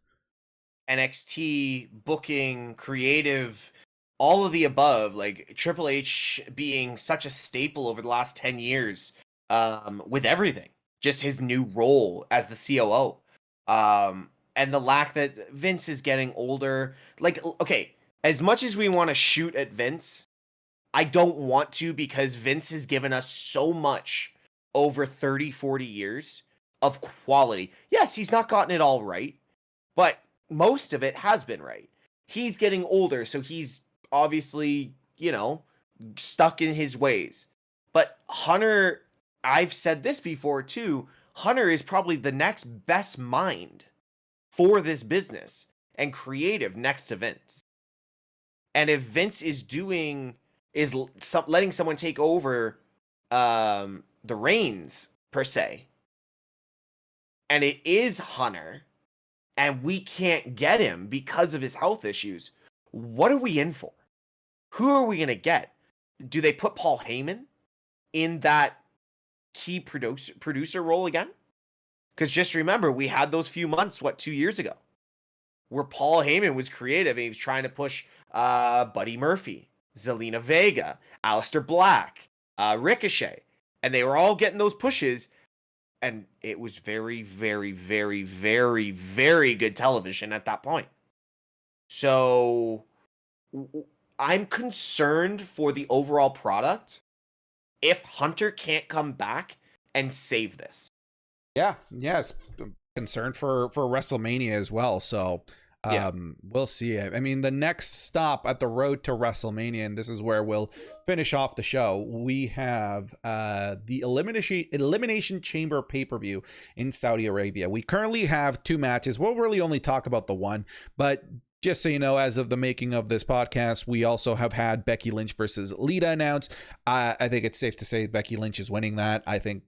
NXT booking, creative, all of the above, like Triple H being such a staple over the last 10 years, with everything, just his new role as the COO, and the lack that Vince is getting older. Like, okay, as much as we want to shoot at Vince, I don't want to, because Vince has given us so much over 30, 40 years of quality. Yes, he's not gotten it all right, but most of it has been right. He's getting older, so he's obviously, stuck in his ways. But Hunter, I've said this before too, Hunter is probably the next best mind for this business and creative next to Vince. And if Vince is letting someone take over the reins, per se, and it is Hunter, and we can't get him because of his health issues, what are we in for? Who are we going to get? Do they put Paul Heyman in that key producer role again? Because just remember, we had those few months, 2 years ago, where Paul Heyman was creative and he was trying to push Buddy Murphy, Zelina Vega, Aleister Black, Ricochet, and they were all getting those pushes, and it was very, very, very, very, very good television at that point. So I'm concerned for the overall product if Hunter can't come back and save this. Yeah, yes, concerned for WrestleMania as well. So we'll see. I mean, the next stop at the road to WrestleMania, and this is where we'll finish off the show, we have the Elimination Chamber pay-per-view in Saudi Arabia. We currently have two matches. We'll really only talk about the one, but just so you know, as of the making of this podcast, we also have had Becky Lynch versus Lita announced. I think it's safe to say Becky Lynch is winning that. I think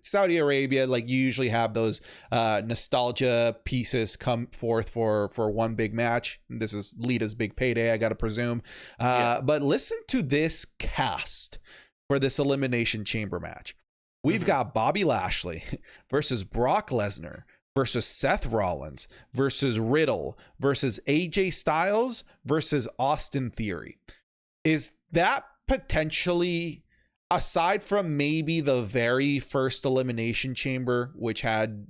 Saudi Arabia, like, you usually have those nostalgia pieces come forth for one big match. This is Lita's big payday, I gotta presume. But listen to this cast for this Elimination Chamber match. We've got Bobby Lashley versus Brock Lesnar versus Seth Rollins versus Riddle versus AJ Styles versus Austin Theory. Is that potentially, aside from maybe the very first Elimination Chamber, which had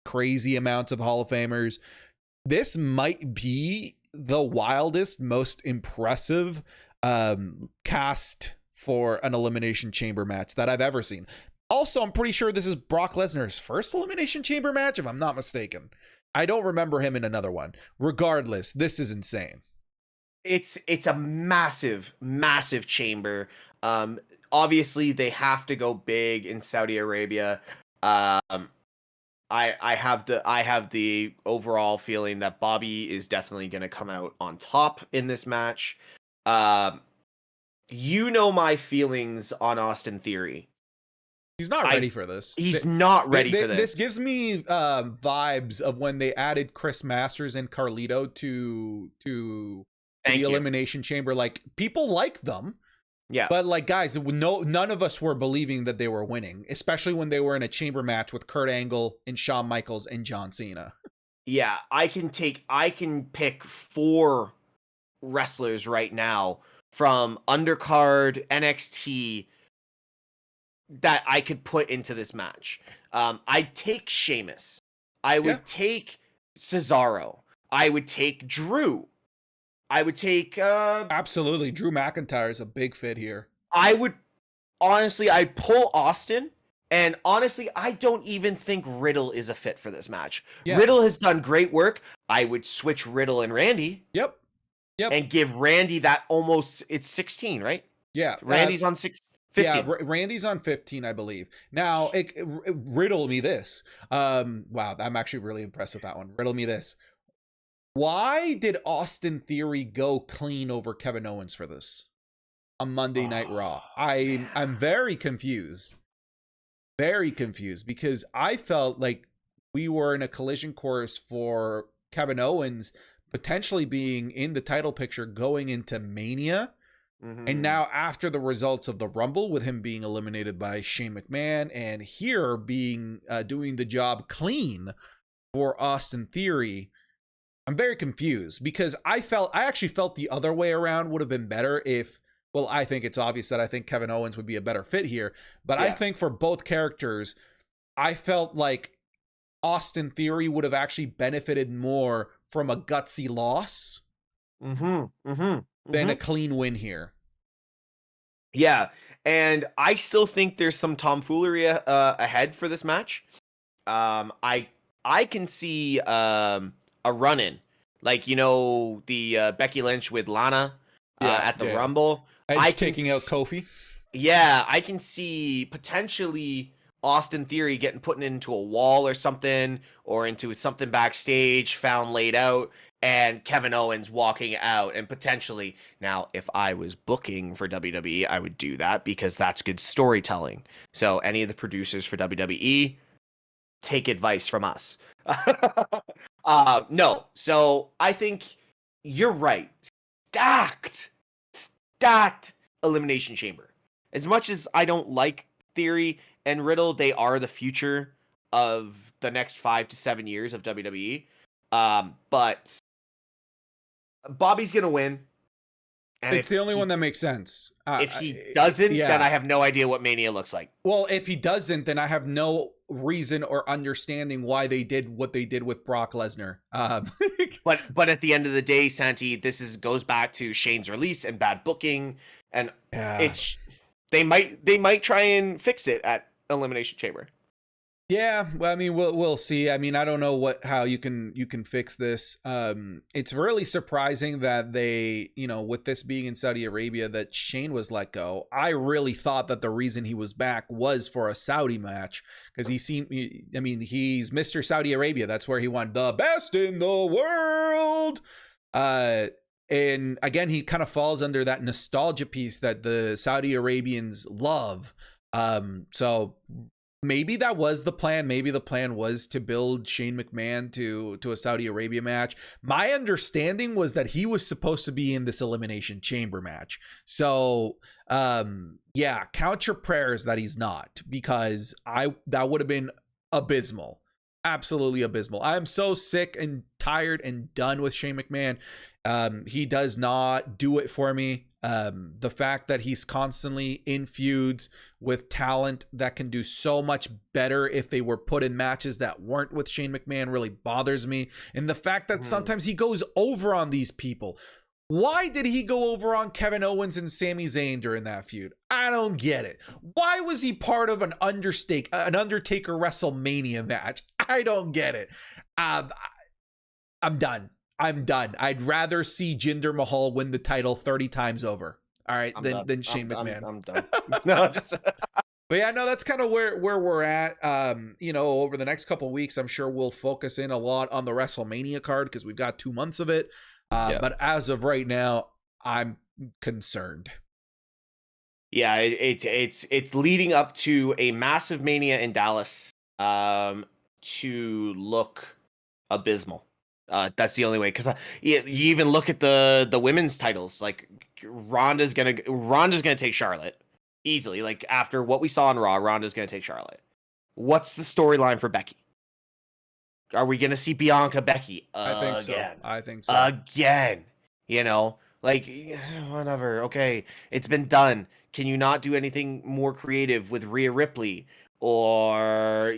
crazy amounts of Hall of Famers, this might be the wildest, most impressive cast for an Elimination Chamber match that I've ever seen. Also, I'm pretty sure this is Brock Lesnar's first Elimination Chamber match, if I'm not mistaken. I don't remember him in another one. Regardless, this is insane. It's a massive, massive chamber. Obviously, they have to go big in Saudi Arabia. I have the overall feeling that Bobby is definitely going to come out on top in this match. You know my feelings on Austin Theory. He's not ready for this. He's not ready for this. This gives me vibes of when they added Chris Masters and Carlito to the Elimination Chamber. Like, people like them. Yeah. But, like, guys, none of us were believing that they were winning, especially when they were in a chamber match with Kurt Angle and Shawn Michaels and John Cena. Yeah, I can pick 4 wrestlers right now from undercard NXT that I could put into this match. I'd take Sheamus. I would take Cesaro. I would take Drew. I would take absolutely, Drew McIntyre is a big fit here. I'd pull Austin, and honestly, I don't even think Riddle is a fit for this match. Yeah. Riddle has done great work. I would switch Riddle and Randy. Yep. And give Randy that it's 16, right? Yeah. Randy's on 15. Yeah, Randy's on 15, I believe. Now, riddle me this. Wow, I'm actually really impressed with that one. Riddle me this. Why did Austin Theory go clean over Kevin Owens for this on Monday Night Raw? I'm very confused. Very confused, because I felt like we were in a collision course for Kevin Owens potentially being in the title picture going into Mania. And now, after the results of the Rumble, with him being eliminated by Shane McMahon, and here being doing the job clean for Austin Theory, I'm very confused, because I actually felt the other way around would have been better if, well, I think it's obvious that I think Kevin Owens would be a better fit here, but I think for both characters, I felt like Austin Theory would have actually benefited more from a gutsy loss than a clean win here. Yeah, and I still think there's some tomfoolery ahead for this match. I can see a run-in, like, the Becky Lynch with Lana at the Rumble. Edge taking out Kofi. Yeah, I can see potentially Austin Theory getting put into a wall or something, or into something backstage, found laid out, and Kevin Owens walking out, and potentially, now, if I was booking for WWE, I would do that because that's good storytelling. So any of the producers for WWE, take advice from us. No, so I think you're right. Stacked Elimination Chamber. As much as I don't like Theory and Riddle, they are the future of the next 5 to 7 years of WWE. But Bobby's gonna win, and it's the only one that makes sense. If he doesn't, then I have no idea what Mania looks like. Well, if he doesn't, then I have no reason or understanding why they did what they did with Brock Lesnar. But at the end of the day, Santi, this goes back to Shane's release and bad booking, and they might try and fix it at Elimination Chamber. Yeah, well, I mean, we'll see. I mean, I don't know how you can fix this. It's really surprising that they, with this being in Saudi Arabia, that Shane was let go. I really thought that the reason he was back was for a Saudi match because he's Mr. Saudi Arabia. That's where he won the best in the world. And again, he kind of falls under that nostalgia piece that the Saudi Arabians love. So maybe that was the plan. Maybe the plan was to build Shane McMahon to a Saudi Arabia match. My understanding was that he was supposed to be in this Elimination Chamber match. So, yeah, count your prayers that he's not, because that would have been abysmal. Absolutely abysmal. I'm so sick and tired and done with Shane McMahon. He does not do it for me. The fact that he's constantly in feuds with talent that can do so much better if they were put in matches that weren't with Shane McMahon really bothers me. And the fact that sometimes he goes over on these people. Why did he go over on Kevin Owens and Sami Zayn during that feud? I don't get it. Why was he part of an Undertaker WrestleMania match? I don't get it. I'm done. I'd rather see Jinder Mahal win the title 30 times over. All right, than Shane McMahon. I'm done. No, just. But yeah, no, that's kind of where we're at. Over the next couple of weeks, I'm sure we'll focus in a lot on the WrestleMania card because we've got 2 months of it. But as of right now, I'm concerned. Yeah, it's leading up to a massive Mania in Dallas to look abysmal. That's the only way, because you even look at the women's titles. Like Ronda's gonna take Charlotte easily. Like after what we saw on Raw, Ronda's gonna take Charlotte. What's the storyline for Becky? Are we gonna see Bianca Becky I think so. Again, like whatever. Okay, it's been done. Can you not do anything more creative with Rhea Ripley, or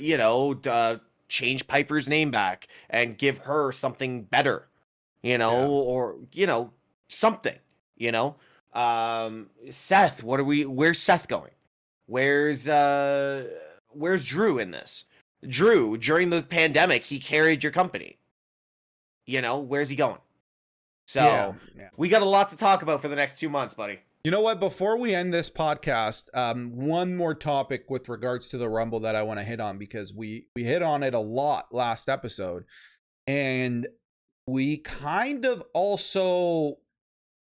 change Piper's name back and give her something better, or something, Seth, where's Seth going? Where's Drew in this? Drew, during the pandemic, he carried your company. Where's he going? So we got a lot to talk about for the next 2 months, buddy. You know what? Before we end this podcast, one more topic with regards to the Rumble that I want to hit on, because we hit on it a lot last episode, and we kind of also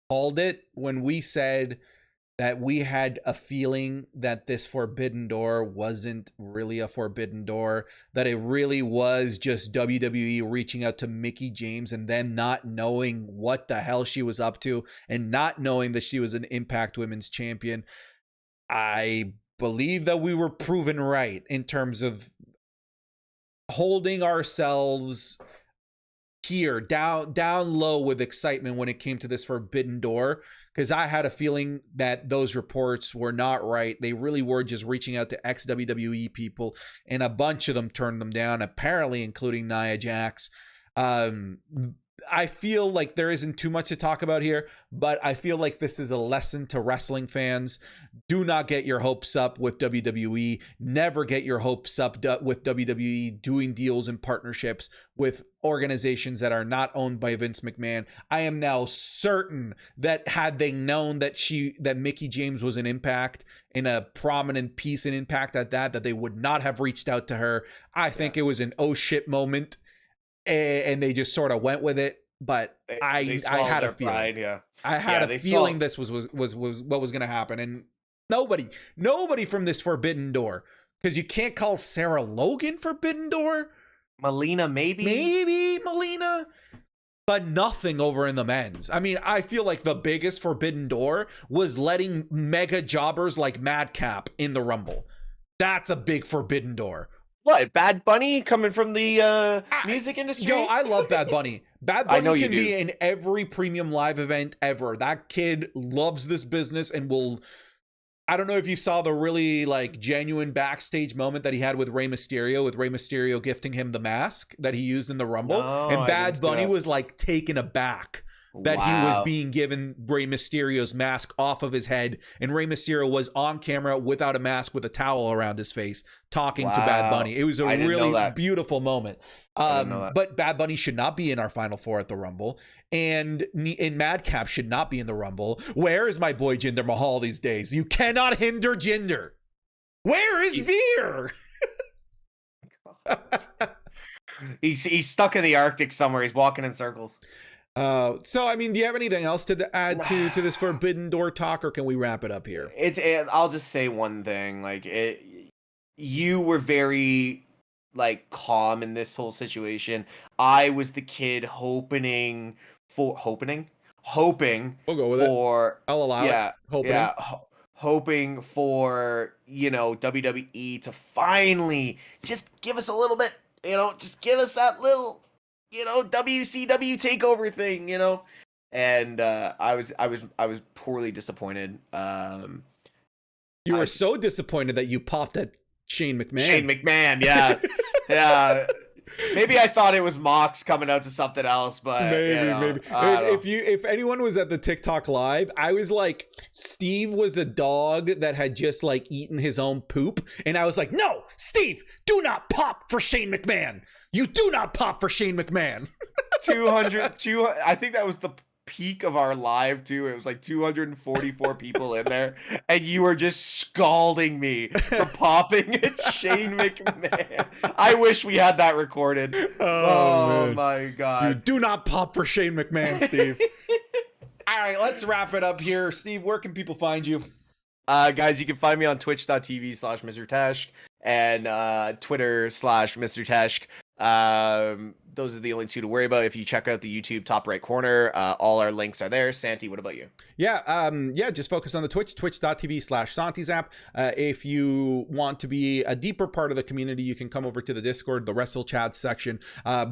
called it when we said that we had a feeling that this forbidden door wasn't really a forbidden door, that it really was just WWE reaching out to Mickie James and then not knowing what the hell she was up to and not knowing that she was an Impact Women's Champion. I believe that we were proven right in terms of holding ourselves here down low with excitement when it came to this forbidden door, because I had a feeling that those reports were not right. They really were just reaching out to ex-WWE people, and a bunch of them turned them down, apparently including Nia Jax. I feel like there isn't too much to talk about here, but I feel like this is a lesson to wrestling fans. Do not get your hopes up with WWE. Never get your hopes up with WWE doing deals and partnerships with organizations that are not owned by Vince McMahon. I am now certain that had they known that Mickie James was an Impact and a prominent piece in Impact at that they would not have reached out to her. I think it was an oh shit moment, and they just sort of went with it. But I had a feeling. Pride, I had a feeling this was what was going to happen, and nobody from this forbidden door, because you can't call Sarah Logan forbidden door. Melina, maybe Melina, but nothing over in the men's. I mean, I feel like the biggest forbidden door was letting mega jobbers like Madcap in the Rumble. That's a big forbidden door. What, Bad Bunny coming from the music industry? Yo, I love Bad Bunny. Bad Bunny can be in every premium live event ever. That kid loves this business and will. I don't know if you saw the really genuine backstage moment that he had with Rey Mysterio gifting him the mask that he used in the Rumble. No, and Bad Bunny was taken aback that he was Wow. being given Rey Mysterio's mask off of his head, and Rey Mysterio was on camera without a mask with a towel around his face talking to Bad Wow. Bunny. It was a I didn't know really that. beautiful moment. I didn't know that. But Bad Bunny should not be in our Final Four at the Rumble, and Madcap should not be in the Rumble. Where is my boy Jinder Mahal these days? You cannot hinder Jinder. Where is Veer? He's stuck in the Arctic somewhere. He's walking in circles. So I mean, do you have anything else to add to this Forbidden Door talk, or can we wrap it up here? I'll just say one thing. Like, you were very like calm in this whole situation. I was the kid hoping We'll go with for it. I'll allow it. Hoping for, you know, WWE to finally just give us a little bit, you know, just give us that little, you know, WCW takeover thing, you know. And I was poorly disappointed. You were so disappointed that you popped at Shane McMahon. Shane McMahon, yeah. Yeah. Maybe I thought it was Mox coming out to something else, but maybe. If anyone was at the TikTok live, I was like, Steve was a dog that had just like eaten his own poop, and I was like, no, Steve, do not pop for Shane McMahon. You do not pop for Shane McMahon. 200, I think that was the peak of our live too. It was like 244 people in there, and you were just scalding me for popping at Shane McMahon. I wish we had that recorded. Oh my god. You do not pop for Shane McMahon, Steve. All right, let's wrap it up here. Steve, where can people find you? Guys, you can find me on twitch.tv/Mr. Tesh and Twitter/Mr. Tesh. Those are the only two to worry about. If you check out the YouTube top right corner, all our links are there. Santi, what about you? Yeah, just focus on the twitch.tv/SantiZap. If you want to be a deeper part of the community, you can come over to the Discord, the Wrestle Chat section.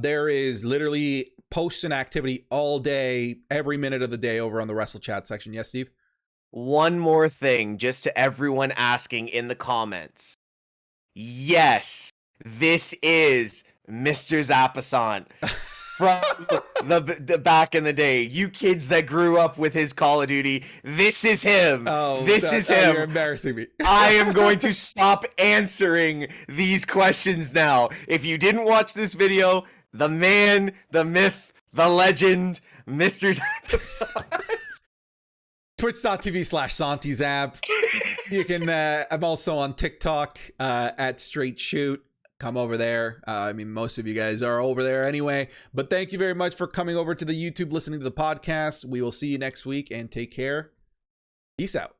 There is literally posts and activity all day, every minute of the day over on the Wrestle Chat section. Yes, Steve? One more thing, just to everyone asking in the comments. Yes, this is Mr. Zappasan from the back in the day. You kids that grew up with his Call of Duty, this is him. This is him. You're embarrassing me. I am going to stop answering these questions now. If you didn't watch this video, the man, the myth, the legend, Mr. Zappasan. Twitch.tv/SantiZap. You can, I'm also on TikTok at Straight Shoot. Come over there. I mean, most of you guys are over there anyway. But thank you very much for coming over to the YouTube, listening to the podcast. We will see you next week, and take care. Peace out.